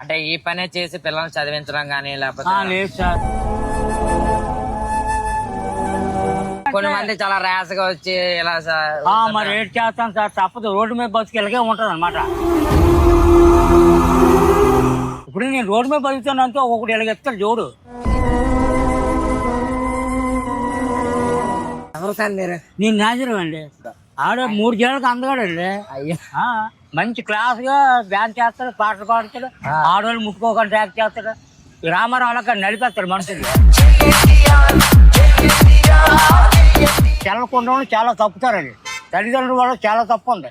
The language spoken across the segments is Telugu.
అంటే ఈ పనే చేసి పిల్లల్ని చదివించడం గానీ లేకపోతే లేదు సార్. కొన్ని మంది చాలా ర్యాష్ గా వచ్చి ఇలా మరి ఏం చేస్తాం సార్, తప్పదు. రోడ్డు మీద బతుకు ఇలాగే ఉంటది అనమాట. ఇప్పుడు నేను రోడ్డు మీద బతుకుతానంటే ఒకటి ఇలాగెత్తాడు జోడు. నేను నాజరం అండి. ఆడ 3 జనాలకు అందగాడండి. అయ్యా మంచి క్లాస్ గా డాన్స్ చేస్తాడు, పాటలు పాడతాడు, ఆడవాళ్ళు ముట్టుకోకుండా యాక్ట్ చేస్తాడు. ఈ రామారావు అలా నడిపేస్తాడు మనుషులు. చెల్లకుండా చాలా తప్పుతారండి. తల్లిదండ్రుల వల్ల చాలా తప్పు ఉంది.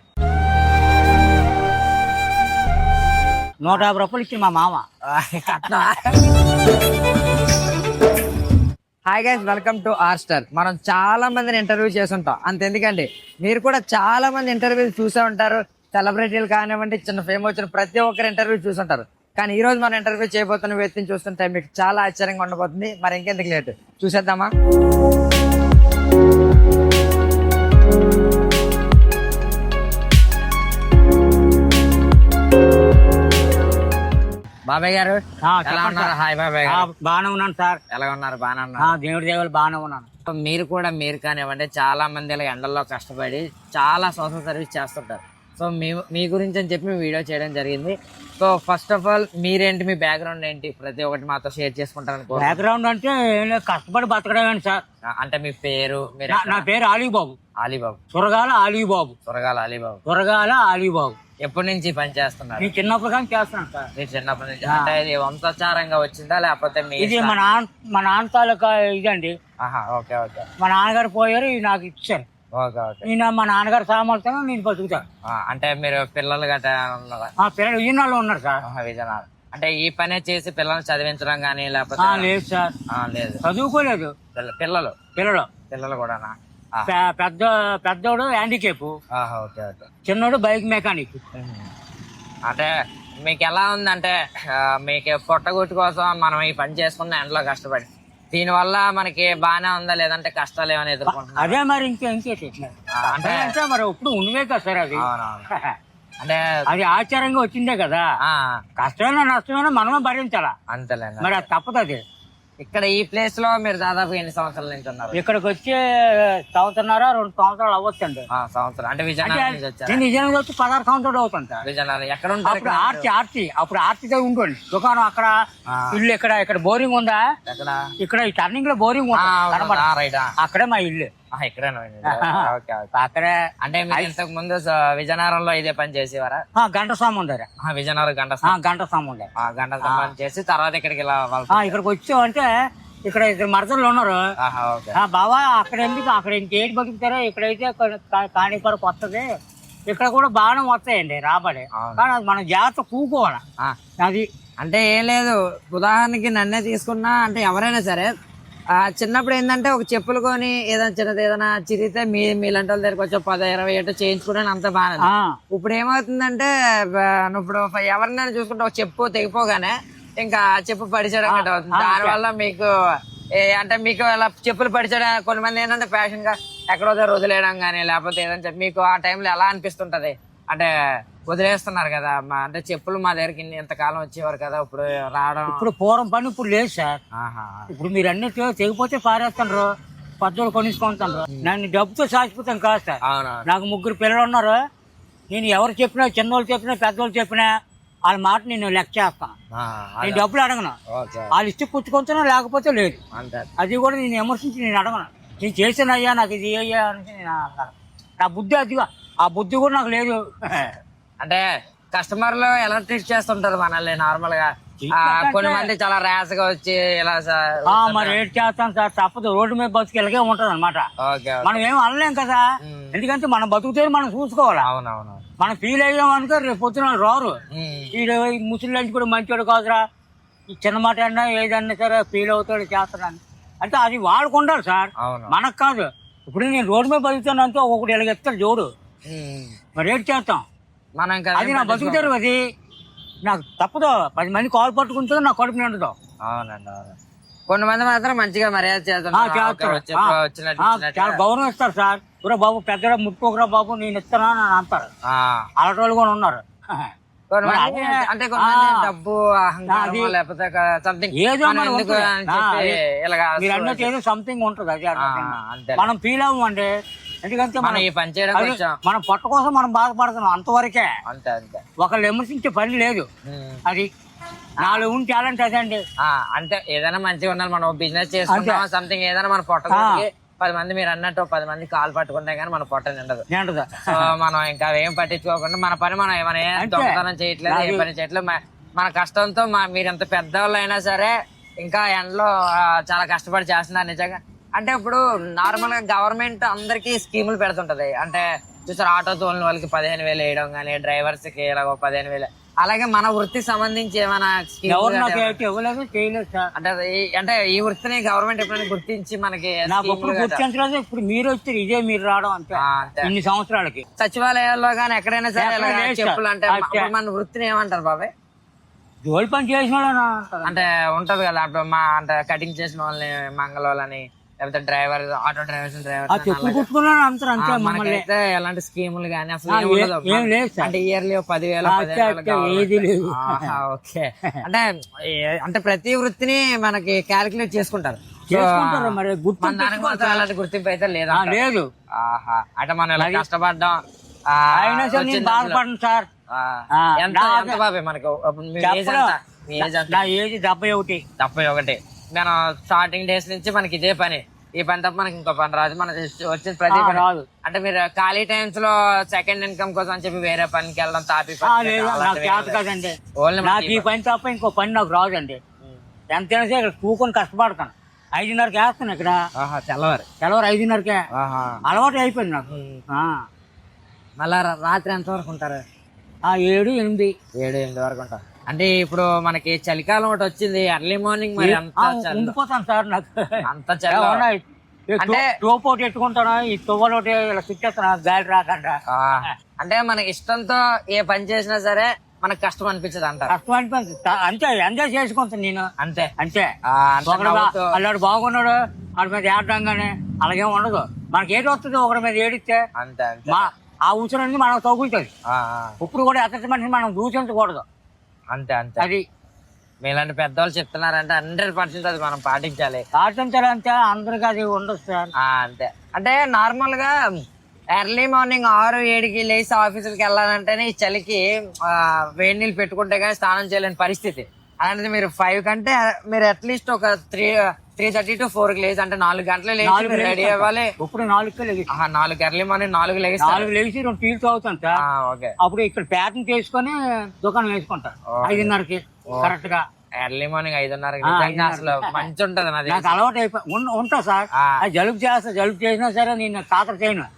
150 రూపాయలు ఇచ్చి మా మామ. Hi guys, welcome to R star. మనం చాలా మందిని ఇంటర్వ్యూ చేస్తుంటాం. అంతెందుకండి, మీరు కూడా చాలా మంది ఇంటర్వ్యూలు చూసే ఉంటారు. సెలబ్రిటీలు కానివ్వండి, చిన్న ఫేమ్ వచ్చిన ప్రతి ఒక్కరు ఇంటర్వ్యూ చూసుంటారు. కానీ ఈ రోజు మనం ఇంటర్వ్యూ చేయబోతున్న వ్యక్తిని చూస్తుంటే మీకు చాలా ఆశ్చర్యంగా ఉండబోతుంది. మరి ఇంకెందుకు లేట్, చూసేద్దామా? బాబాయ్ గారు ఎలా ఉన్నారు? హాయ్ బాబాయ్ గారు. బాగానే ఉన్నాను సార్. ఎలా ఉన్నారు? బాగానే ఉన్నారు. దేవుడి దేవుళ్ళు బాగానే ఉన్నాను. మీరు కానివ్వండి, చాలా మంది ఇలా ఎండల్లో కష్టపడి చాలా సోషల్ సర్వీస్ చేస్తుంటారు. సో మీ గురించి అని చెప్పి మేము వీడియో చేయడం జరిగింది. సో ఫస్ట్ ఆఫ్ ఆల్ మీరేంటి, మీ బ్యాక్గ్రౌండ్ ఏంటి, ప్రతి ఒక్కటి మాతో షేర్ చేసుకుంటారు. బ్యాక్గ్రౌండ్ అంటే కష్టపడి బతకడం సార్. అంటే మీ పేరు? నా పేరు అలీబాబు. అలీబాబు. సురగాల అలీబాబు. సురగాల అలీబాబు. సురగాల అలీబాబు. ఎప్పటి నుంచి పని చేస్తున్నారు? నేను చిన్నప్పుడు కానీ చేస్తున్నాను సార్. మీరు చిన్నప్పటి నుంచి? అంటే ఇది వంశచారంగా వచ్చిందా లేకపోతే ఇది మా నాన్న తాలూకా ఇదండి. Okay okay. మా నాన్నగారు పోయారు, నాకు ఇచ్చారు. Okay okay. నేను మా నాన్నగారు సామర్థ్యం నేను బతుకుతాను. అంటే మీరు పిల్లలు గట్రా? పిల్లలు విజయనగరంలో ఉన్నారు సార్. విజయనగరం. అంటే ఈ పనే చేసి పిల్లల్ని చదివించడం గానీ లేకపోతే? లేదు సార్. లేదు, చదువుకోలేదు. పిల్లలు పిల్లలు పిల్లలు కూడానా? పెద్దోడు హ్యాండిక్యాప్. Okay okay. చిన్నోడు బైక్ మెకానిక్. అంటే మీకు ఎలా ఉందంటే, మీకు పొట్టగొట్టు కోసం మనం ఈ పని చేసుకున్న ఎండలో కష్టపడి, దీనివల్ల మనకి బాగానే ఉందా లేదంటే కష్టాలు ఏమైనా ఎదుర్కొంటున్నా? అదే మరి ఇంకేంటి అంటే మరి ఇప్పుడు ఉన్నవే కదా సార్. అది అంటే అది ఆచారంగా వచ్చిందే కదా. కష్టమైనా నష్టమైనా మనమే భరించాలా, అంతేలే. మరి అది తప్పదు. అది ఇక్కడ ఈ ప్లేస్ లో మీరు దాదాపు ఎన్ని సంవత్సరాల నుంచి ఉన్నారు? ఇక్కడికి వచ్చి 1 సంవత్సరం 2 సంవత్సరాలు అవ్వచ్చండి. సంవత్సరం అంటే విజయనగరం నుంచి వచ్చారు? నేను విజయనగరం వచ్చి 16 సంవత్సరాలు అవుతుంది సార్. విజయనగరం ఎక్కడ ఉంటారు? అప్పుడు ఆర్టీతో ఉంటుంది దుకాణం. అక్కడ ఇల్లు ఇక్కడ బోరింగ్ ఉందా? ఇక్కడ ఈ టర్నింగ్ లో బోరింగ్ ఉందా, అక్కడే మా ఇల్లు. అక్కడే. అంటే మీరు ఇంతకు ముందు విజయనగరంలో ఇదే పని చేసేవారా? గంట సాము ఉండారు. విజయనగరం గంట సాము ఉండే. గంట సాము చేసి తర్వాత ఇక్కడికి ఇక్కడికి వచ్చామంటే ఇక్కడ 2 మరదలు ఉన్నారు. బావా అక్కడ ఎందుకు, అక్కడ ఇంకేంటి బతుకుతారో, ఇక్కడైతే కానీ కూడా వస్తుంది. ఇక్కడ కూడా బాగానే వస్తాయండి రాబడి. కానీ అది మనం జాగ్రత్త కూకోవాలి. అది అంటే ఏం లేదు, ఉదాహరణకి నన్నే తీసుకున్నా, అంటే ఎవరైనా సరే చిన్నప్పుడు ఏంటంటే ఒక చెప్పులు కొని ఏదైనా చిరిగితే మీలాంటి వాళ్ళ దగ్గరకు వచ్చి 10-20 ఏటో చేయించుకోవడానికి అంత బాగా. ఇప్పుడు ఏమవుతుందంటే, ఇప్పుడు ఎవరినైనా చూసుకుంటే ఒక చెప్పు తెగిపోగానే ఇంకా చెప్పు పడిచేయడం అవుతుంది. దానివల్ల మీకు అంటే మీకు అలా చెప్పులు పడిచేయడం, కొంతమంది ఏంటంటే ఫ్యాషన్ గా ఎక్కడో వదిలేయడం కానీ లేకపోతే ఏదంటే మీకు ఆ టైంలో ఎలా అనిపిస్తుంటది? అంటే వదిలేస్తున్నారు కదా, అంటే చెప్పులు మా దగ్గరికి ఇంతకాలం వచ్చేవారు కదా, ఇప్పుడు రావడం. ఇప్పుడు పూర్వం పని ఇప్పుడు లేదు సార్. ఇప్పుడు మీరు అన్ని తెగిపోతే పారేస్తున్నారు, పద్దోళ్ళు కొనిసుకుంటున్నారు. నన్ను డబ్బుతో శాశ్వతం కాదు సార్. నాకు 3 పిల్లలు ఉన్నారు. నేను ఎవరు చెప్పినా, చిన్నోళ్ళు చెప్పినా పెద్దోళ్ళు చెప్పినా వాళ్ళ మాట నేను లెక్క చేస్తాను. నేను డబ్బులు అడగను. వాళ్ళు ఇస్తే పుచ్చుకుంటున్నా, లేకపోతే లేదు. అది కూడా నేను విమర్శించి నేను అడగను. నేను చేసానయ్యా, నాకు ఇది అయ్యా అని నా బుద్ధి అదిగా, ఆ బుద్ధి కూడా నాకు లేదు. అంటే కస్టమర్లు ఎలా ట్రీట్ చేస్తుంటారు మనల్ని నార్మల్ గా? కొన్ని మంది చాలా ర్యాష్ గా వచ్చి ఇలా మరి ఏం చేస్తాం సార్, తప్పదు. రోడ్డు మీద బతుకు ఇలాగే ఉంటది అనమాట. మనం ఏం అనలేం కదా, ఎందుకంటే మనం బతుకుతే మనం చూసుకోవాలి. అవునవును. మనం ఫీల్ అయ్యాం అనుకో రేపు పొద్దున రారు. ఈ ముసలి కూడా మంచివాడు కాదురా, ఈ చిన్న మాట అన్నా ఏదన్నా సరే ఫీల్ అవుతాడు చేస్తాడని. అంటే అది వాళ్ళకు ఉండాలి సార్, మనకు కాదు. ఇప్పుడు నేను రోడ్డు మీద బతుకుతానంటే ఒకటి ఇలాగెత్తాడు జోడు, మరి ఏం చేస్తాం మనం? అది నా బతుకుతారు, అది నాకు తప్పదు. 10 మంది కాలు పట్టుకుంటుందో నా కడుపు నిండదు. అవునండి. కొంతమంది మాత్రం మంచిగా మర్యాద చేస్తారు, చాలా గౌరవం ఇస్తారు సార్. బాబు పెద్దగా ముట్టుకోకరా బాబు, నేను ఇస్తానా అని అంటారు. అలాంటి వాళ్ళు కూడా ఉన్నారు. కొంతమంది అంటే కొంతమంది డబ్బు అహంకారం లేకపోతే సంథింగ్ ఏదో మనం ఎందుకు అని చెప్పి ఇలాగా మీరు అన్నట్టు ఏదో సంథింగ్ ఉంటుంది అది అంతే మనం ఫీల్ అవ్వమండి. ఎందుకంటే మనం ఈ పని చేయడం కొంచెం మన పొట్ట కోసం మనం బాధపడుతున్నాం అంతవరకే. అంతే అంతే ఒకళ్ళు విమర్శించే పని లేదు. అది నాలుగు ఉంటే టాలెంట్ అదండి. అంటే ఏదైనా మంచిగా ఉండాలి. మనం బిజినెస్ చేసుకుంటాం సంథింగ్ ఏదైనా మన పొట్టకి 10 మంది మీరు అన్నట్టు 10 మంది కాలు పట్టుకుంటే కానీ మన పొట్ట నిండదు. సో మనం ఇంకా ఏం పట్టించుకోకుండా మన పని మనం ఏమైనా దొంగతనం చేయట్లేదు, ఏ పని చేయట్లేదు. మన కష్టంతో మీరు ఎంత పెద్దవాళ్ళు అయినా సరే ఇంకా ఎండలో చాలా కష్టపడి చేస్తున్నారు నిజంగా. అంటే ఇప్పుడు నార్మల్ గా గవర్నమెంట్ అందరికి స్కీములు పెడుతుంటది. అంటే చూసారు ఆటో తోలిన వాళ్ళకి 15,000 వేయడం కానీ, డ్రైవర్స్ కి ఇలాగ 15,000. అలాగే మన వృత్తికి సంబంధించి ఏమైనా అంటే ఈ వృత్తిని గవర్నమెంట్ ఎప్పుడైనా గుర్తించి మనకి గుర్తించలేదు. ఇప్పుడు మీరు వచ్చి ఇదే మీరు రావడం అంతే ఇన్ని సంవత్సరాలకి. సచివాలయాల్లో కానీ ఎక్కడైనా సరే చెప్పులు అంటే మన వృత్తిని ఏమంటారు బాబాయ్? జోలి పని చేసిన అంటే ఉంటది కదా అంటే కటింగ్ చేసిన వాళ్ళని మంగళవాళ్ళని లేకపోతే డ్రైవర్ ఆటో డ్రైవర్స్ చెప్పులు కుట్టుకున్నాను అంటారు అంతే. మనకైతే ఎలాంటి స్కీములు కానీ అసలు అంటే ఇయర్లీ 10,000 ఏది లేదు. ఓకే. అంటే ప్రతి వృత్తిని మనకి క్యాలిక్యులేట్ చేసుకుంటారు. మరి అలాంటి గుర్తింపు అయితే లేదా? లేదు. అంటే మనం ఎలా కష్టపడ్డాం బాధపడండి సార్. ఎంత బాబాయ్ మనకు నా ఏజ్ 71. మనం స్టార్టింగ్ డేస్ నుంచి మనకి ఇదే పని. ఈ పని తప్ప మనకి ఇంకో పని రాదు. మనకి వచ్చిన ప్రతి పని రాదు. అంటే మీరు ఖాళీ టైమ్స్ లో సెకండ్ ఇన్కమ్ కోసం అని చెప్పి వేరే పనికి వెళ్ళడం తాపి కదండి. నాకు ఈ పని తప్ప ఇంకో పని నాకు రాదండి. ఎంతైనా సరే ఇక్కడ కూకొని కష్టపడతాను. 5:30కి వేస్తాను ఇక్కడ. తెల్లవారు 5:30కే అలవాటు అయిపోయింది నాకు. మళ్ళా రాత్రి ఎంత వరకు ఉంటారు? 7-8 వరకు ఉంటారు. అంటే ఇప్పుడు మనకి చలికాలం ఒకటి వచ్చింది, ఎర్లీ మార్నింగ్ మరి ఉండిపోతాను సార్. నాకు అంత చలి అంటే టోప్ ఒకటి ఎట్టుకుంటాను, ఈ తువ్వలు ఒకటి ఇలా చుట్టేస్తాను గాలి రాకుండా. అంటే మనకి ఇష్టంతో ఏ పని చేసినా సరే మనకు కష్టం అనిపించదు అంట. కష్టం అనిపించదు అంతే. ఎంజాయ్ చేసుకుంటాను నేను అంతే. అల్లాడు బాగున్నాడు వాడి మీద ఏడడం కానీ అలాగేం ఉండదు. మనకి ఏది వస్తుంది ఒకరి మీద ఏడిస్తే అంతే. ఆ ఉసురు మనకు తగ్గుతుంది. ఇప్పుడు కూడా ఎత్తటి మనిషి మనం దూషించకూడదు అంతే. అది మీలాంటి పెద్దవాళ్ళు చెప్తున్నారంటే 100% అది మనం పాటించాలి. అంతే అందరికి అది ఉండదు సార్. అంతే. అంటే నార్మల్ గా ఎర్లీ మార్నింగ్ 6-7కి లేచి ఆఫీసులకి వెళ్ళాలంటేనే ఈ చలికి వేడి నీళ్ళు పెట్టుకుంటే కానీ స్నానం చేయలేని పరిస్థితి. అలాంటిది మీరు 5 కంటే మీరు అట్లీస్ట్ ఒక 3:30 to 4కి లేచి అంటే 4 గంటలు లేచి రెడీ అవ్వాలి. ఇప్పుడు 4కి లేచి 4 ఎర్లీ మార్నింగ్ 4 లేచి 2 టీలు తాగుతాను సార్. అప్పుడు ఇక్కడ ప్యాకింగ్ చేసుకుని దుకాణం వేసుకుంటాను 5:30కి కరెక్ట్ గా. ఎర్లీ మార్నింగ్ 5:30 అసలు మంచి ఉంటది. నాకు అలవాటు అయిపోయి ఉంటా సార్. జలుబు చేసినా సరే నేను కాతర చేయను.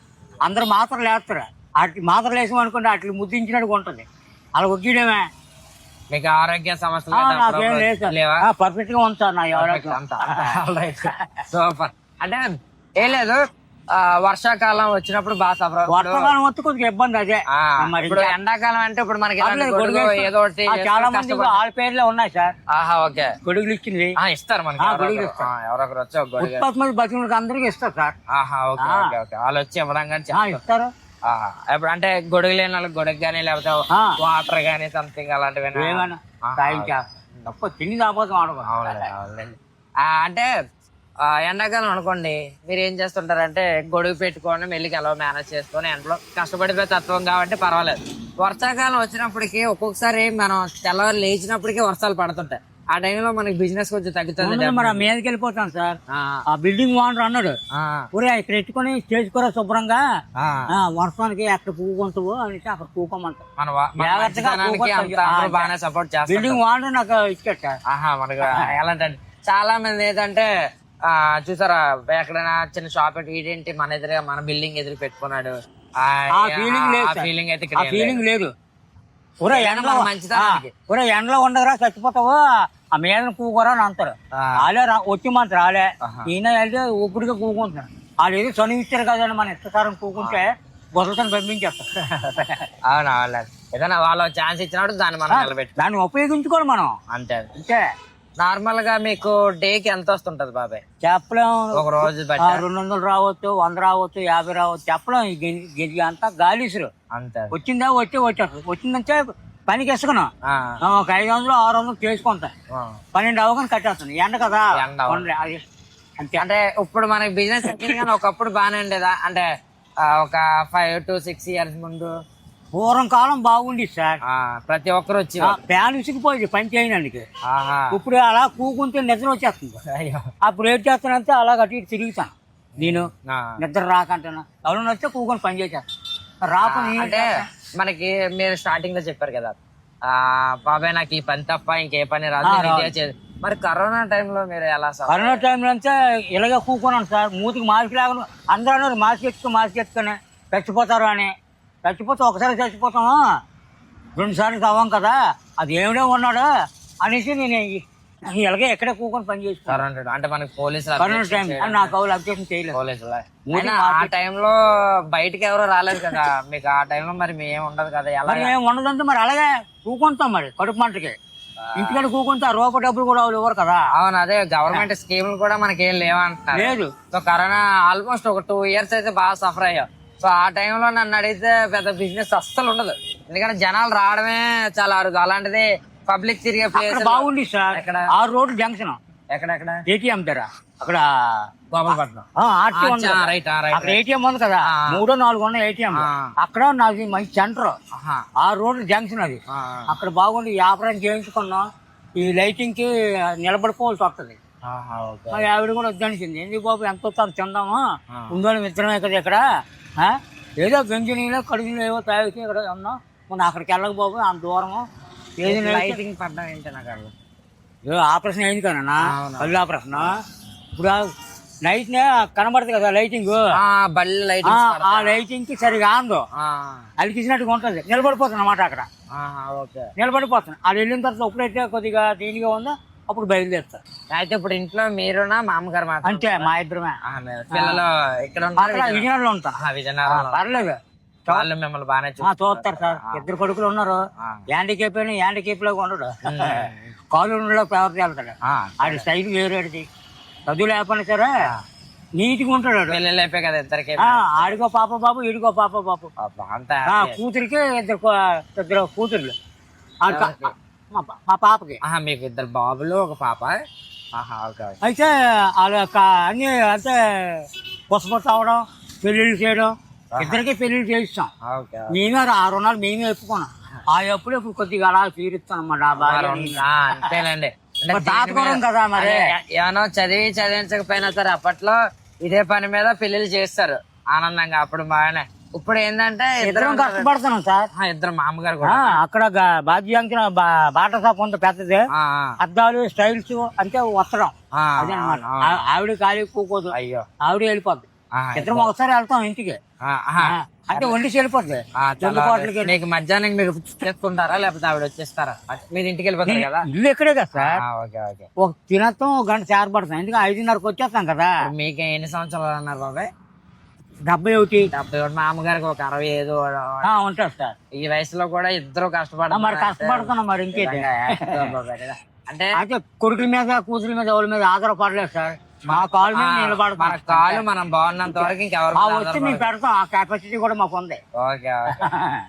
అందరు మాత్రలు వేస్తారు. అట్లా మాత్రలు వేసాం అనుకుంటే అట్లా ముద్దించినట్టుగా ఉంటది. అలా ఒగ్గిడమే. మీకు ఆరోగ్య సమస్యలు పర్ఫెక్ట్ గా ఉంటాను నా ఆరోగ్యం. సూపర్. అంటే ఏం లేదు, వర్షాకాలం వచ్చినప్పుడు బాగా సఫర్. వర్షాకాలం వస్తే కొద్దిగా ఇబ్బంది. అదే మరి ఇప్పుడు ఎండాకాలం అంటే ఇప్పుడు మనకి ఏదో ఒకటి చాలా మంది వాళ్ళ పేర్లే ఉన్నాయి సార్. ఓకే. గొడుగులు ఇచ్చింది ఇస్తారు మనకి. ఎవరొకరు వచ్చి ఉత్పత్తి బతికి అందరికి ఇస్తారు సార్. వాళ్ళు వచ్చి ఇవ్వడం కానీ ఇస్తారు. ఇప్పుడు అంటే గొడుగు లేని వాళ్ళకి గొడుగు కానీ లేకపోతే వాటర్ గానీ సంథింగ్ అలాంటివి తప్ప తిని రాబోతాం ఆడకూడదు. అవునండి. అంటే ఎండాకాలం అనుకోండి మీరు ఏం చేస్తుంటారంటే గొడుగు పెట్టుకొని మెల్లికి ఎలా మేనేజ్ చేసుకొని ఎండలో కష్టపడిపోయే తత్వం కాబట్టి పర్వాలేదు. వర్షాకాలం వచ్చినప్పటికీ ఒక్కొక్కసారి మనం తెల్లవారు లేచినప్పటికీ వర్షాలు పడుతుంటాయి. ఆ టైంలో మనకి బిజినెస్ కొంచెం తగ్గుతుంది. మరి మీదకి వెళ్ళిపోతాం సార్. ఆ బిల్డింగ్ ఓనర్ అన్నాడు, ఊరే ఇక్కడ ఎట్టుకొని చేసుకోరా శుభ్రంగా, వర్షానికి ఎక్కడ పూకుంటావు అని అక్కడ పూకోమంటారు. బిల్డింగ్ ఓనర్ నాకు ఇచ్చాడు సార్. మనకు ఎలాంటి చాలా మంది ఏంటంటే చూసారా ఎక్కడైనా చిన్న షాప్ ఏంటి మన ఎదురుగా మన బిల్డింగ్ ఎదురు పెట్టుకున్నాడు. ఫీలింగ్ లేదు. ఎండలో ఉండదురా చచ్చిపోతావు, ఆ మీద కూకోరా అని అంటారు. వాళ్ళే వచ్చి రాలే ఈయన వెళ్తే ఒప్పుడుగా కూకుంటున్నాడు. వాళ్ళు ఏదో చనువు ఇచ్చారు కదండి, మన ఇష్టసారం కూకుంటే బొసలతో పంపించేస్తారు. అవునా? ఏదైనా వాళ్ళు ఛాన్స్ ఇచ్చినప్పుడు దాన్ని మనం నిలబెట్టి దాన్ని ఉపయోగించుకోవాలి మనం అంతే. అంతే. నార్మల్ గా మీకు డేకి ఎంత వస్తుంటది బాబాయ్? చెప్పలేం. ఒక రోజు 200 రావచ్చు, 100 రావచ్చు, 50 రావచ్చు, చెప్పలేం. గెజి అంతా గాలిసురు అంతే. వచ్చిందా వచ్చేస్తారు. వచ్చిందంటే పనికి ఇసుకను ఒక 500 600 చేసుకుంటా 12 అవగానే కట్టేస్తాను ఎండ కదా అది అంతే. అంటే ఇప్పుడు మనకి బిజినెస్ ఎక్కింది కానీ ఒకప్పుడు బాగానే ఉండేదా అంటే ఒక 5 to 6 years ముందు పూర్వం కాలం బాగుంది సార్. ప్రతి ఒక్కరు వచ్చి ఫ్యాన్ విసిగిపోయింది పని చేయడానికి. ఇప్పుడు అలా కూకుంటే నిద్ర వచ్చేస్తుంది. అప్పుడు ఏం చేస్తానంటే అలా అటు ఇటు తిరుగుతాను నేను నిద్ర రాకంటాను. ఎవరైనా వస్తే కూకొని పని చేసేస్తాను రాపని. అంటే మనకి మీరు స్టార్టింగ్ లో చెప్పారు కదా బాబాయ్ నాకు ఈ పని తప్ప ఇంకే పని రాదు. మరి కరోనా టైంలో మీరు ఎలా సార్? కరోనా టైంలో అంతా ఇలాగే కూకున్నాను సార్. మూతికి మాస్క్ లేకుండా అందరూ అన్నారు మాస్క్ ఎత్తుకొని చచ్చిపోతారు అని. చచ్చిపోతే ఒకసారి చచ్చిపోతాము 2 సార్లు అవ్వం కదా అది ఏమిడే ఉన్నాడు అనేసి నేను ఇలాగే ఎక్కడే కూకొని పని చేస్తాను. అంటే మనకి పోలీసులు కరోనా టైం నాకు అవులు అబ్జెక్షన్ చేయలేదు. పోలీసులు ఆ టైంలో బయటకి ఎవరో రాలేదు కదా మీకు ఆ టైంలో మరి మేము ఉండదు కదా ఎలా ఏమి ఉండదంటే మరి అలాగే కూకుంటాం మరి కడుపు మంటకి. ఇంటికాడ కూకుంటే ఆ రూపాయి డబ్బులు కూడా వాళ్ళు ఇవ్వరు కదా. అవును అదే గవర్నమెంట్ స్కీములు కూడా మనకి ఏం లేవంటారు. లేదు. సో కరోనా ఆల్మోస్ట్ ఒక 2 years అయితే బాగా సఫర్ అయ్యాం. సో ఆ టైంలో నన్ను అడిగితే పెద్ద బిజినెస్ అస్సలు ఉండదు ఎందుకంటే జనాలు రావడమే చాలా అరుదు. అలాంటిది పబ్లిక్ తిరిగే ప్లేస్ బాగుంది సార్. ఇక్కడ 6 రోడ్డు జంక్షన్ ఎక్కడెక్కడ ఏటీఎం దగ్గర అక్కడ గోపాలపట్నం అక్కడ ఏటీఎం ఉంది కదా 3 4 ఉన్నాయి ఏటీఎం. అక్కడ నాకు మంచి సెంటర్ 6 రోడ్డు జంక్షన్ అది. అక్కడ బాగుంది వ్యాపారం చేయించుకున్నాం. ఈ లైటింగ్ కి నిలబడుకోవాల్సి వస్తుంది. ఆవిడ కూడా వద్దనిసింది. ఎందుకు బాబు ఎంత వస్తారు తిందామా ఉందని మిత్రమే కదా ఇక్కడ ఏదో గంజినీలో కడుగులో ఏవో తాగితే ఇక్కడ ఉన్నాం. మొన్న అక్కడికి వెళ్ళక బాబు అంత దూరము లైటింగ్ పడ్డం ఏంటి నాకు ఆపరేషన్ అయింది కదన్నా కళ్ళు ఆపరేషన్. ఇప్పుడు నైట్ కనబడుతుంది కదా లైటింగ్ బళ్ళు లైటింగ్ ఆ లైటింగ్ కి సరిగా ఆందో అలికిసినట్టుగా ఉంటుంది. నిలబడిపోతుంది అన్నమాట అక్కడ నిలబడిపోతుంది. అది వెళ్ళిన తర్వాత ఎప్పుడైతే కొద్దిగా దీనిగా ఉందో అప్పుడు బయలుదేరుతారు. అయితే ఇప్పుడు ఇంట్లో మీరునా మా అమ్మగారు మాత్రం? అంతే మా ఇద్దరమే. పిల్లలు ఇక్కడ విజయనగరంలో ఉంటాం. విజయనగరం పర్లేదు వాళ్ళు మిమ్మల్ని బాగానే చూస్తారు సార్. 2 కొడుకులు ఉన్నారు. హ్యాండికేప్ అయినా హ్యాండికేప్ లాగా ఉండడు. కాలు పేపర్ వెళ్తాడు. ఆడి స్టైల్ వేరేది. చదువు లేకపోయినా సరే నీట్గా ఉంటాడు. పిల్లలు అయిపోయి కదా ఇద్దరికి. ఆడికో పాప బాబు ఈడికో పాప బాబు. కూతురికి 2 కూతుర్లు. మా పాపకి మీకు 2 బాబులు 1 పాప. అయితే అన్ని అంటే పుష్ప తావడం పెళ్లిళ్ళు చేయడం ఇద్దరికి పెళ్లిళ్ళు చేయిస్తాం. మేమే 6 రుణాలు మేమే ఎప్పుకున్నాం. ఆ ఎప్పుడు ఇప్పుడు కొద్దిగా అలా తీరుస్తాం అన్నమాట. అంతేనండి. తాతకోవడం కదా మరి ఏమన్నా చదివించకపోయినా సరే అప్పట్లో ఇదే పని మీద పెళ్లిళ్ళు చేస్తారు ఆనందంగా. అప్పుడు బాగానే. ఇప్పుడు ఏంటంటే ఇద్దరం కష్టపడుతున్నాం సార్. 2 మా అమ్మగారు కూడా అక్కడ బాధ్యంకిన బాటా షాప్ ఉంది పెద్దది. అద్దాలు స్టైల్స్ అంటే వస్తడం అదే అనమాట. ఆవిడ ఖాళీ కూకోదు. అయ్యో ఆవిడ వెళ్ళిపోద్ది. ఇద్దరం ఒకసారి వెళ్తాం ఇంటికి. అంటే వండిసి వెళ్ళిపోద్ది. నీకు మధ్యాహ్నం మీరు చేసుకుంటారా లేకపోతే ఆవిడ వచ్చేస్తారా? మీరు ఇంటికి వెళ్ళిపోతారు కదా. ఇల్లు ఎక్కడే కదా సార్. ఒక తినత్తం 1 గంట చేరబడతాం. ఎందుకంటే 5:30కి వచ్చేస్తాం కదా. మీకు ఎన్ని సంవత్సరాలు అన్నారు బాబాయ్? 71. మా అమ్మగారికి ఒక 65 ఉంటారు సార్. ఈ వయసులో కూడా ఇద్దరు కష్టపడతారు. మరి కష్టపడుతున్నాం మరి ఇంకేంటి. అంటే కొడుకుల మీద కూతురు మీద ఎవరి మీద ఆధారపడలేదు సార్. మా కాలు మీద నిలబడతాం. మన కాలు మనం బాగున్నంత వరకు ఇంకెవరు వచ్చి మేము పెడతాం. ఆ కెపాసిటీ కూడా మాకు ఉంది. ఓకే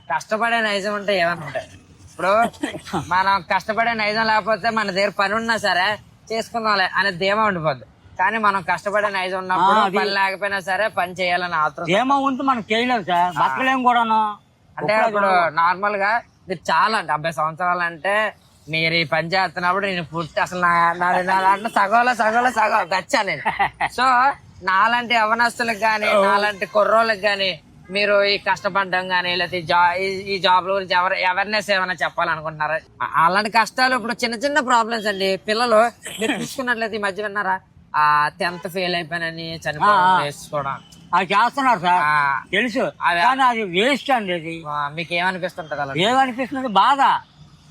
కష్టపడే నైజం ఉంటే ఏమైనా ఉంటాయి. ఇప్పుడు మనం కష్టపడే నైజం లేకపోతే మన దగ్గర పని ఉన్నా సరే చేసుకుందాంలే అనే ధీమా ఉండిపోద్ది. కానీ మనం కష్టపడే నైజం ఉన్నప్పుడు పని లేకపోయినా సరే పని చేయాలని ఆత్రం ధీమా ఉంటే మనం చేయలేము సార్. బతకలేము కూడాను. అంటే ఇప్పుడు నార్మల్ గా మీరు చాలా 70 సంవత్సరాలు అంటే మీరు ఈ పని చేస్తున్నప్పుడు నేను పుట్టి అసలు నా దాంట్లో సగం గచ్చా నేను. సో నాలాంటి యవనస్తులకు గానీ నాలాంటి కుర్రోళ్ళకి గానీ మీరు ఈ కష్టపడడం గానీ లేకపోతే ఈ జాబ్ల గురించి అవేర్నెస్ ఏమైనా చెప్పాలనుకుంటున్నారా? అలాంటి కష్టాలు ఇప్పుడు చిన్న ప్రాబ్లమ్స్ అండి. పిల్లలు మీరు చూసుకున్నట్లయితే ఈ మధ్య విన్నారా 10th ఫెయిల్ అయిపోయినని చనిపోవడం అది చేస్తున్నారు సార్. తెలుసు కానీ అది వేస్ట్ అండి. అది మీకు ఏమనిపిస్తుంటది? అలా ఏమనిపిస్తుంది బాధ.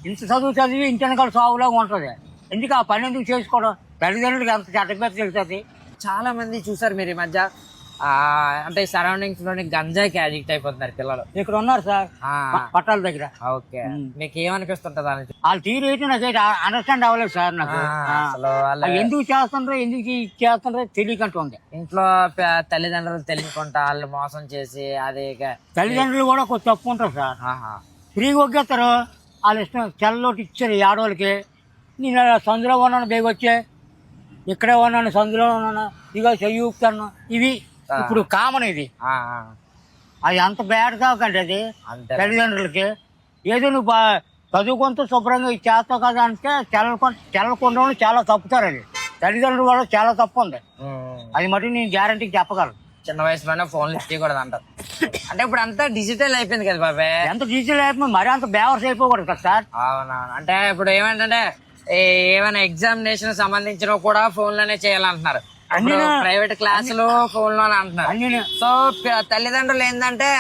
ఇంత చదివి ఇంటి వెనకాల సాగులాగా ఉంటది. ఎందుకు ఆ పని ఎందుకు చేసుకోవడం? తల్లిదండ్రులకి ఎంత చట్టపేత తెలుస్తుంది. చాలా మంది చూసారు మీరు ఈ మధ్య అంటే సరౌండింగ్స్ లోని గంజాయికి అడిక్ట్ అయిపోతున్నారు పిల్లలు. ఇక్కడ ఉన్నారు సార్ పట్టాల దగ్గర. ఓకే మీకు ఏమనిపిస్తుంటది? వాళ్ళు తీరు ఏంటి నాకు అండర్స్టాండ్ అవ్వలేదు సార్. నాకు ఎందుకు చేస్తుండ్రో తెలియకంటుంది. ఇంట్లో తల్లిదండ్రులు తెలియకుండా వాళ్ళు మోసం చేసి అది తల్లిదండ్రులు కూడా కొంచెం తప్పు ఉంటారు సార్. ఫ్రీగా ఒగ్గేస్తారు. వాళ్ళ ఇష్టం చెల్లలోటి ఇచ్చారు ఈ ఆడవాళ్ళకి. నేను సందులో ఉన్నాను బేగ వచ్చే, ఇక్కడే ఉన్నాను సందులో ఉన్నాను, ఇక చెయ్యి ఊపుతాను. ఇవి ఇప్పుడు కామన్. ఇది అది అంత బ్యాడ్ కాకండి అది తల్లిదండ్రులకి. ఏదో నువ్వు చదువుకుంటూ శుభ్రంగా ఇది చేస్తావు కదా అంటే చెల్లకుండా చాలా తప్పుతారు. అది తల్లిదండ్రుల వల్ల చాలా తప్పు ఉంది. అది మటుకు నేను గ్యారంటీకి చెప్పగలను. చిన్న వయసులోనే ఫోన్లు ఇచ్చేయకూడదు అంటారు. అంటే ఇప్పుడు అంతా డిజిటల్ అయిపోయింది కదా బాబాయ్. ఎంత డిజిటల్ అయిపోయింది, మరీ అంత బేవర్స్ అయిపోకూడదు కదా సార్. అవునవును. అంటే ఇప్పుడు ఏమంటే ఏమైనా ఎగ్జామినేషన్ సంబంధించిన కూడా ఫోన్ లోనే చేయాలంటున్నారు. ప్రైవేట్ క్లాసులు ఫోన్ లోనే అంటున్నారు. సో తల్లిదండ్రులు ఏంటంటే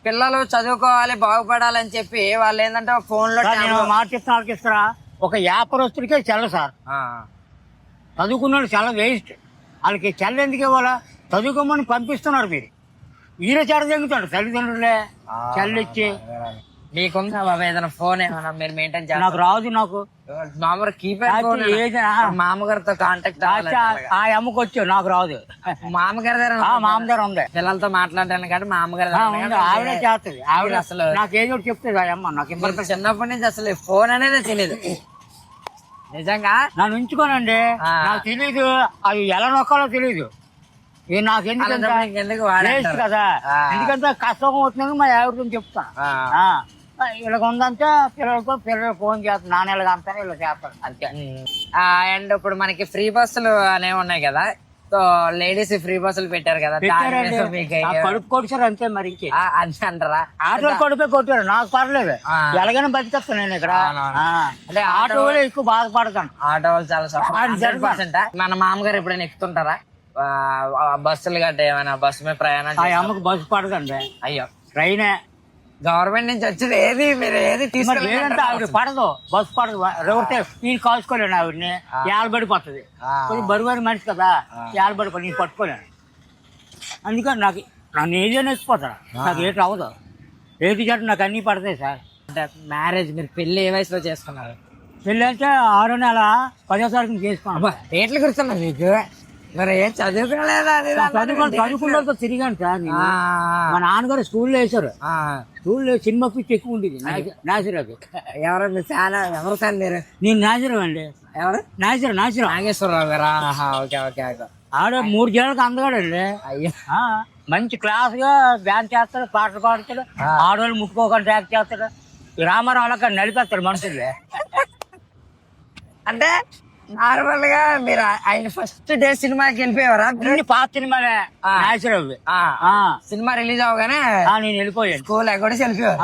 పిల్లలు చదువుకోవాలి బాగుపడాలని చెప్పి వాళ్ళు ఏంటంటే ఫోన్ లో మార్చిస్తారా. ఒక వ్యాపారస్తుడికే చెల్ల సార్, చదువుకున్న చాలా వేస్ట్. వాళ్ళకి చెల్ల ఎందుకు ఇవ్వాలా? చదువుకోమని పంపిస్తున్నారు. వీరే చెడ జరుగుతాడు తల్లిదండ్రులే చెల్లిచ్చి. మీకుందా బాబా ఏదైనా ఫోన్ ఏమన్నా మీరు మెయింటైన్ చేయాలి? నాకు రాదు. నాకు మామూలు కీప్యాడ్ ఫోన్. మామగారితో కాంటాక్ట్ ఆ అమ్మకు వచ్చావు, నాకు రాదు. మామగారి దగ్గర మామగారు ఉంది పిల్లలతో మాట్లాడడానికి. కానీ మామగారి ఆవిడే చేస్తుంది. ఆవిడ అసలు నాకు ఏదో చెప్తుంది ఆ అమ్మ. నాకు చిన్నప్పటి నుంచి అసలు ఫోన్ అనేది తెలియదు నిజంగా. నన్ను ఉంచుకోనండి, నాకు తెలీదు అది ఎలా నొక్కాలో తెలీదు. నాకు ఎందుకు కదా, ఎందుకంటే కష్టం అవుతున్నాను మా ఆవిడతో చెప్తా. వీళ్ళకి ఉందంటే పిల్లలు ఫోన్ చేస్తాను, నాన్న ఇలాగ అంతా ఇలా చేస్తాను అంతే. అండ్ ఇప్పుడు మనకి ఫ్రీ బస్సులు అనేవి ఉన్నాయి కదా, సో లేడీస్ ఫ్రీ బస్సులు పెట్టారు కదా, కడుపు కొట్టారు అంతే. మరి అంతే అంటారా? ఆటో కడుపే కొట్టారు, నాకు పర్లేదు, ఎలాగైనా బతికేస్తాను నేను ఇక్కడ. అంటే ఆటో ఎక్కువ బాధపడతాను. ఆటో వాళ్ళు చాలా మన మామగారు ఎప్పుడైనా ఎక్కుతుంటారా బస్సులు గట్ట? ఏమైనా బస్సు మీద ప్రయాణం? అమ్మకు బస్సు పడదండి. అయ్యో, ట్రైనే గవర్నమెంట్ నుంచి వచ్చింది. ఏది మీరు ఏది తీసుకుంటే ఆవిడ పడదు, బస్సు పడదు. ఎవరితే నేను కాల్చుకోలేను ఆవిడని, ఏలబడిపోతుంది. కొంచెం బరువైన మనిషి కదా, ఏలబడిపోయి నేను పట్టుకోలేను. అందుకని నాకు నన్ను ఏదైనా ఎక్కిపోతాను, నాకు ఏటి అవ్వదు. ఏది చెట్టు నాకు అన్నీ పడతాయి సార్. అంటే మ్యారేజ్ మీరు పెళ్లి ఏ వయసులో చేసుకున్నారు? పెళ్ళి అంటే 6వ నెల 10వ తారీఖున చేసుకున్నాను. రేట్లు గుర్తున్నారు మీకు? మరి ఏం చదువుకోలేదా? చదువుకున్న తిరిగాను సార్. మా నాన్నగారు స్కూల్లో వేశారు. స్కూల్లో సినిమా పిచ్చి ఎక్కువ ఉండేది. నాసిరాకు ఎవరు చాలా ఎవరు సార్ మీరు? నేను నాసిరం అండి. ఎవరు? నాసిరం నాగేశ్వరరావు గారా? Okay okay. ఆడ 3 జనాలకు అందగాడండి. అయ్యో, మంచి క్లాస్ గా డాన్స్ చేస్తాడు, పాటలు పాడతాడు, ఆడవాళ్ళు ముట్టుకోకుండా యాక్ట్ చేస్తాడు. రామారావు అలా నడిపేస్తాడు మనుషులు. అంటే నార్మల్ గా మీరు ఆయన ఫస్ట్ డే సినిమాకి వెళ్ళిపోయారా? పాత సినిమాలే నాసిరావు. సినిమా రిలీజ్ అవగానే నేను వెళ్ళిపోయాను. స్కూల్ ఎగ్గొడేసి వెళ్ళిపోయారు.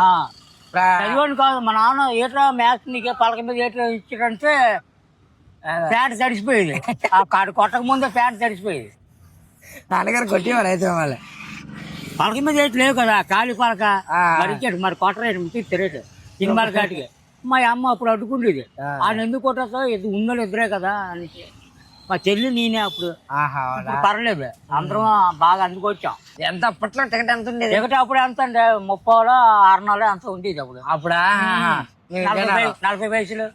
చదివాను కాదు, మా నాన్న ఏట్రా మ్యాథ్స్ నీకే పలక మీద ఏట్రా ఇచ్చాడంటే ప్యాంట్ తడిసిపోయేది. కొట్టక ముందే ప్యాంట్ తడిసిపోయేది. నాన్నగారు కొట్టేవారు అయితే వాళ్ళు. పలక మీద ఏట్లు లేవు కదా, ఖాళీ పలక మరి ఇచ్చాడు. మరి కొట్టరేటు తిరేటు సినిమాల కాటికి. మా అమ్మ అప్పుడు అడ్డుకుండేది. ఆయన ఎందుకు కొట్టా, ఇది ఉన్నోళ్ళు ఇద్దరే కదా అని. మా చెల్లి నేనే అప్పుడు. పర్లేదు, అందరం బాగా అందుకొచ్చాం. ఎంత అప్పట్లో టికెట్ ఎంత ఉండేది? టికెట్ అప్పుడు ఎంత అండి 30 6 అంత ఉండేది అప్పుడు. అప్పుడా 40 పైసలు.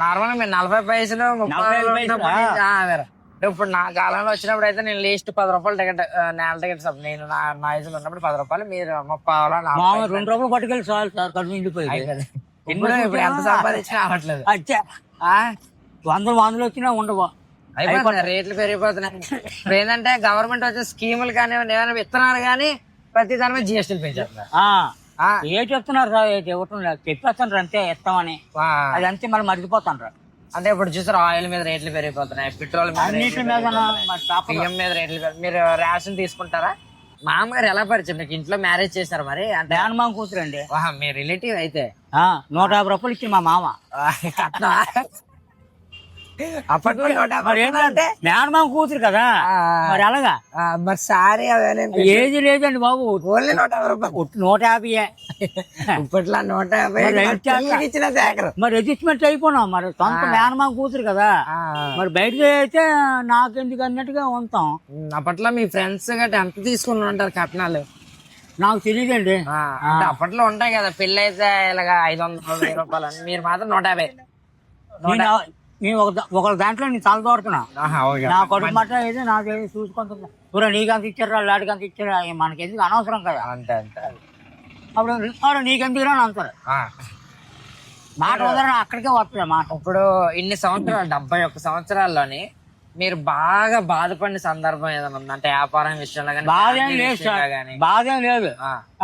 నార్మల్ మీరు 40 పైసలు 30. ఇప్పుడు నా కాలంలో వచ్చినప్పుడు అయితే నేను లీస్ట్ 10 రూపాయలు టికెట్, నెల టికెట్. నేను నా ఏజ్లో ఉన్నప్పుడు 10 రూపాయలు, మీరు 30 2 రూపాయలు పట్టుకెళ్ళి చాలు సార్, కడుపు నిండిపోయింది. ఇప్పుడు ఎంత సంపాదించినా అవ్వట్లేదు. అచ్చా 100 వచ్చినా ఉండవు, రేట్లు పెరిగిపోతున్నాయి. ఇప్పుడు ఏంటంటే గవర్నమెంట్ వచ్చే స్కీములు కానీ ఏమైనా ఇస్తున్నారు, కానీ ప్రతి దాని మీద జిఎస్టీలు పెంచేస్తున్నారు. ఏ చెప్తున్నారు సార్? ఇవ్వటం లేదు, చెప్పేస్తాను అంతే ఇస్తామని. అది అంతే మళ్ళీ మర్చిపోతాను. అంటే ఇప్పుడు చూసారు ఆయిల్ మీద రేట్లు పెరిగిపోతున్నాయి, పెట్రోల్ మీద, బియ్యం మీద రేట్లు. మీరు రేషన్ తీసుకుంటారా? మామగారు ఎలా పరిచయం మీకు? ఇంట్లో మ్యారేజ్ చేశారు మరి? అంటే మామ కూతురండి. మీ రిలేటివ్ అయితే 150 రూపాయలు ఇచ్చి మా మామ. అప్పట్లో మేనమామ కూతురు కదా, మరి అలాగా. మరి సారీ ఏది లేదండి బాబు, ఓన్లీ 150 రూపాయలు. 150. ఇప్పట్లో 150 ఇచ్చిన సేకరం. మరి రిజిస్ట్మెంట్ అయిపోయినాం. మరి సొంత మేనమామ కూతురు కదా, మరి బయటకు అయితే నాకెందుకు అన్నట్టుగా ఉంటాం. అప్పట్లో మీ ఫ్రెండ్స్ గట్రా ఎంత తీసుకుని ఉంటారు కట్నాలు? నాకు తెలియదండి. అంటే అప్పట్లో ఉంటాయి కదా, పెళ్లి అయితే ఇలాగా 500 1000 రూపాయలు, మీరు మాత్రం 150. నేను ఒక దాంట్లో నేను తల దోరుతున్నా. నా కొడుకు మాట అయితే నాకు చూసుకుంటున్నా. పూరా నీకంత ఇచ్చారా, లాడికంత ఇచ్చారా, మనకి ఎందుకు అనవసరం కదా. అంతే అప్పుడు నీకెందుకు రా అంటారు. మాట వదలని అక్కడికే వస్తుంది మాట. ఇప్పుడు ఇన్ని సంవత్సరాలు 71 సంవత్సరాల్లోని మీరు బాగా బాధపడిన సందర్భం ఏదైనా ఉందా? అంటే వ్యాపారం విషయంలో కానీ బాధేం లేదు సార్, బాధేం లేదు.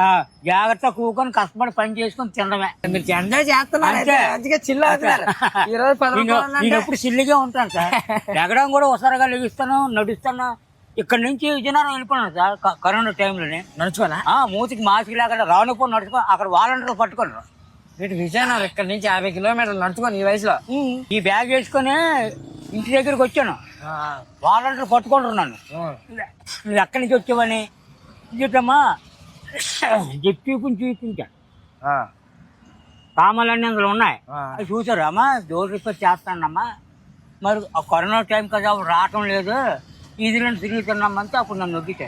ఆ. జాగ్రత్త కూకొని కష్టపడి పని చేసుకొని తినడమే. మీరు ఎంజాయ్ చేస్తున్నారు అంతే. మంచిగా చిల్ అవుతున్నారు. ఈ రోజు 10 రూపాయలు నేను అంటే ఎప్పుడు సిల్లిగా ఉంటాను సార్. ఎగడం కూడా ఒకసారిగా లెగిస్తాను, నడుస్తాను. ఇక్కడ నుంచి విజయనగరం వెళ్ళిపోయాను సార్ కరోనా టైంలోనే. నడుచుకోనా? మూతికి మాస్క్ లేకుండా రానుకొని నడుచుకొని అక్కడ వాలంటీర్లు పట్టుకున్నారు. వీటి విజయనగరం ఇక్కడ నుంచి 50 కిలోమీటర్లు నడుచుకోని ఈ వయసులో. ఈ బ్యాగ్ వేసుకొని ఇంటి దగ్గరికి వచ్చాను. వాలంటీర్ పట్టుకుంటారు నన్ను. నువ్వు ఎక్కడి నుంచి వచ్చావని చెప్పమ్మా చూపించాను. సామాన్లన్నీ అందులో ఉన్నాయి. అవి చూసారు. అమ్మా డోర్ రిపేర్ చేస్తానమ్మా, మరి ఆ కరోనా టైం కదా రావటం లేదు, ఈజీలో తిరుగుతున్నామంటే అప్పుడు నన్ను నొగ్గితే.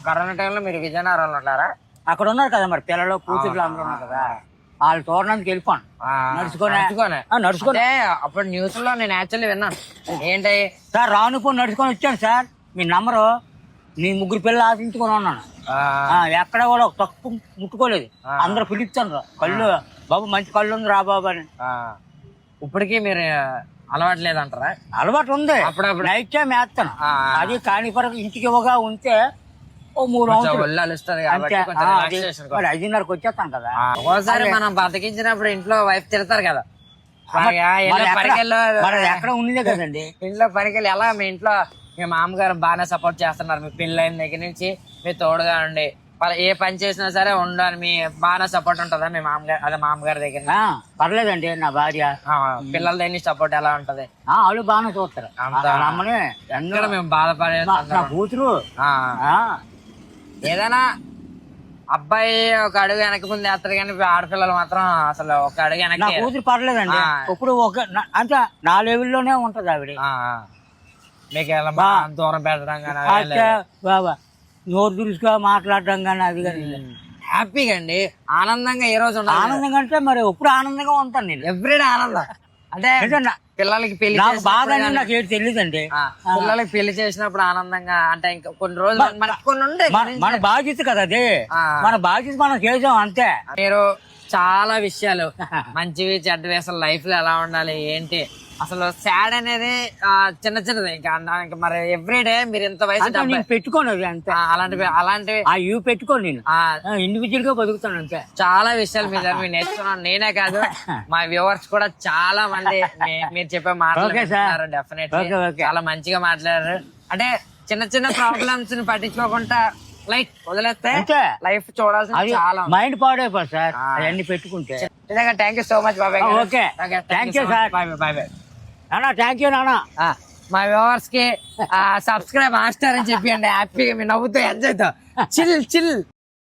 కరోనా టైంలో మీరు విజయనగరంలో ఉన్నారా? అక్కడ ఉన్నారు కదా మరి పిల్లలు కూతుర్లు అందరూ ఉన్నారు కదా, వాళ్ళు చూడడానికి వెళ్ళిపోను నడుచుకొని. అంటే అప్పుడు న్యూస్ లో నేను యాక్చువల్లీ విన్నాను. ఏంటి సార్ రానుకొని నడుచుకొని వచ్చాను సార్. మీ నంబరు నీ 3 పిల్లలు ఆశించుకొని ఉన్నాను. ఎక్కడ కూడా ఒక తక్కువ ముట్టుకోలేదు. అందరూ పిలుస్తాను కళ్ళు, బాబు మంచి కళ్ళు ఉంది రా బాబు అని. ఇప్పటికీ మీరు అలవాటు లేదంటారా? అలవాటు ఉంది. అప్పుడప్పుడు నైట్ టైం వేస్తాను. అది కాని పరకు ఇంటికి ఇవ్వగా ఉంటే ఓ 3 రోజులు ఒళ్ళు 5:30కి వచ్చేస్తాను కదా. ఒకసారి మనం బతికించినప్పుడు ఇంట్లో వైఫ్ తిడతారు కదా, ఎక్కడ ఉన్నదే కదండి. ఇంట్లో పనికెళ్ళి ఎలా మీ ఇంట్లో మీ మామగారు బాగానే సపోర్ట్ చేస్తున్నారు, మీ పెళ్ళైన దగ్గర నుంచి మీ తోడుగా ఉండి ఏ పని చేసినా సరే ఉండని మీ బాగానే సపోర్ట్ ఉంటుందా మీ మామగారు? అదే మామగారి దగ్గర పర్లేదండి. నా భార్య పిల్లల దగ్గర సపోర్ట్ ఎలా ఉంటది? వాళ్ళు బాగానే చూస్తారు. అమ్మని ఎక్కడ మేము బాధపడే నా కూతురు ఏదైనా అబ్బాయి ఒక అడుగు వెనక ముందు వేస్తారు కానీ ఆడపిల్లలు మాత్రం అసలు ఒక అడుగు నా వెనక. కూతురు పర్లేదండి. ఇప్పుడు అంటే నా లెవెల్లోనే ఉంటది ఆవిడ. మీకు ఎలా బాగా దూరం పెట్టడం కానీ బాబా నోరు దురుసుగా మాట్లాడడం కానీ అది కానీ హ్యాపీగా అండి, ఆనందంగా ఏ రోజు ఉండాలి. ఆనందంగా అంటే మరి ఎప్పుడు ఆనందంగా ఉంటాను నేను. ఎవ్రీడే ఆనందం. అంటే పిల్లలకి పెళ్లి నాకు బాధ అనేది నాకు ఏది తెలియదండి. పిల్లలకి పెళ్లి చేసినప్పుడు ఆనందంగా అంటే ఇంకా కొన్ని రోజులు మనకు కొన్ని ఉండే మన బాధ్యత కదా అది. మన బాధ్యత మనం చేసాం అంతే. మీరు చాలా విషయాలు మంచివి చెడ్డవి అసలు లైఫ్ లో ఎలా ఉండాలి ఏంటి అసలు సాడ్ అనేది చిన్న చిన్నది ఇంకా మరి ఎవ్రీడే మీరు ఇంత వయసు పెట్టుకోను అంతే. అలాంటివి ఇవి పెట్టుకోను నేను ఇండివిజువల్ గా బతుకుతాను అంతే. చాలా విషయాలు మీరు నేర్చుకున్నాను. నేనే కాదు మా వ్యూవర్స్ కూడా చాలా మంది మీరు చెప్పే మాట్లాడారు. డెఫినెట్లీ చాలా మంచిగా మాట్లాడారు. అంటే చిన్న చిన్న ప్రాబ్లమ్స్ ని పట్టించుకోకుండా లైక్ వదిలేస్తే లైఫ్ చూడాల్సిన చాలా మైండ్ పాడైపోతుంది సార్ అవన్నీ పెట్టుకుంటే. థ్యాంక్ యూ సో మచ్ బాబాయ్. Okay thank you sir. Bye bye. నానా థ్యాంక్ యూ నానా. మా వ్యూవర్స్ కి సబ్స్క్రైబ్ మాస్టర్ అని చెప్పి అండి హ్యాపీగా మీరు నవ్వుతూ ఎంజాయ్ చిల్ చిల్.